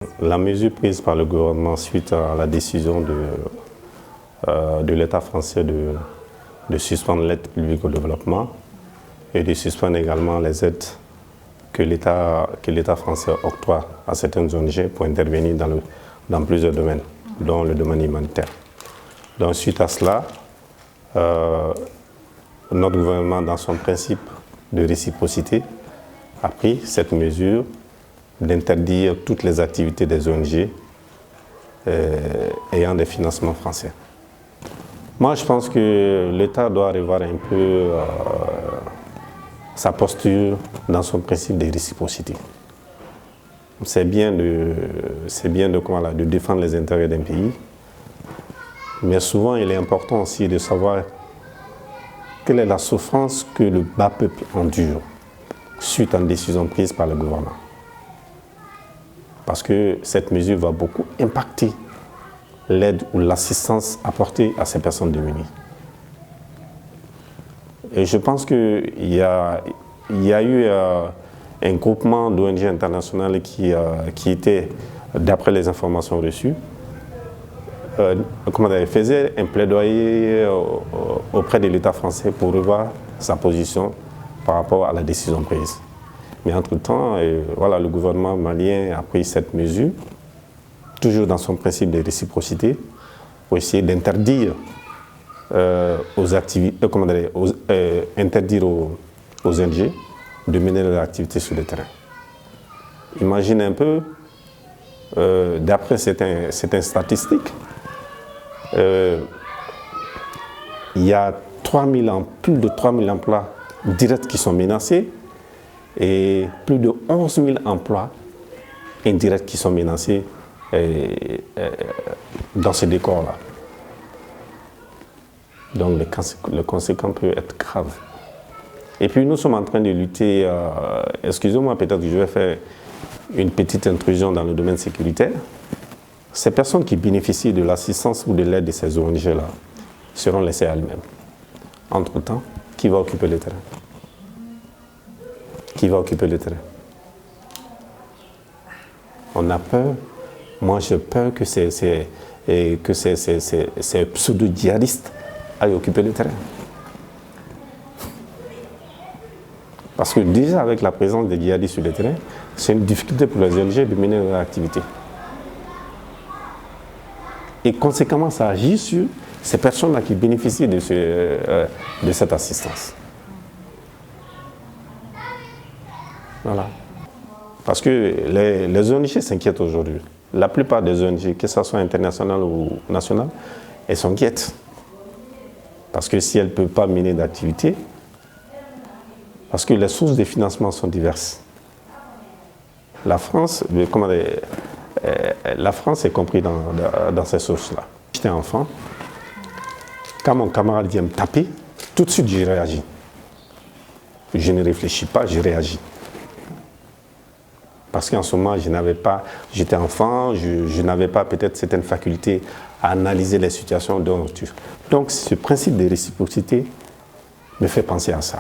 La mesure prise par le gouvernement suite à la décision de l'État français de suspendre l'aide publique au développement et de suspendre également les aides que l'État français octroie à certaines ONG pour intervenir dans plusieurs domaines, dont le domaine humanitaire. Donc suite à cela, notre gouvernement, dans son principe de réciprocité, a pris cette mesure d'interdire toutes les activités des ONG ayant des financements français. Moi, je pense que l'État doit revoir un peu sa posture dans son principe de réciprocité. C'est bien de défendre les intérêts d'un pays, mais souvent il est important aussi de savoir quelle est la souffrance que le bas peuple endure suite à une décision prise par le gouvernement. Parce que cette mesure va beaucoup impacter l'aide ou l'assistance apportée à ces personnes démunies. Et je pense qu'il y a eu un groupement d'ONG internationales qui était, d'après les informations reçues, faisait un plaidoyer auprès de l'État français pour revoir sa position par rapport à la décision prise. Mais entre-temps, le gouvernement malien a pris cette mesure, toujours dans son principe de réciprocité, pour essayer d'interdire interdire aux ONG de mener leurs activités sur le terrain. Imagine un peu, d'après certaines statistiques, il y a plus de 3 000 emplois directs qui sont menacés et plus de 11 000 emplois indirects qui sont menacés dans ce décor-là. Donc le conséquent peut être grave. Et puis nous sommes en train de lutter, excusez-moi, peut-être que je vais faire une petite intrusion dans le domaine sécuritaire. Ces personnes qui bénéficient de l'assistance ou de l'aide de ces ONG-là seront laissées à elles-mêmes. Entre-temps, qui va occuper le terrain? Qui va occuper le terrain? On a peur. Moi, j'ai peur que ces pseudo-djihadistes aillent occuper le terrain. Parce que déjà, avec la présence des djihadistes sur le terrain, c'est une difficulté pour les ONG de mener leur activité. Et conséquemment, ça agit sur ces personnes-là qui bénéficient de cette assistance. Voilà. Parce que les ONG s'inquiètent aujourd'hui. La plupart des ONG, que ce soit internationales ou nationales, elles s'inquiètent. Parce que si elles ne peuvent pas mener d'activité, parce que les sources de financement sont diverses. La France est comprise dans ces sources-là. J'étais enfant, quand mon camarade vient me taper, tout de suite je réagis. Je ne réfléchis pas, je réagis. Parce qu'en ce moment, j'étais enfant, je n'avais pas peut-être certaines facultés à analyser les situations de rupture. Donc ce principe de réciprocité me fait penser à ça.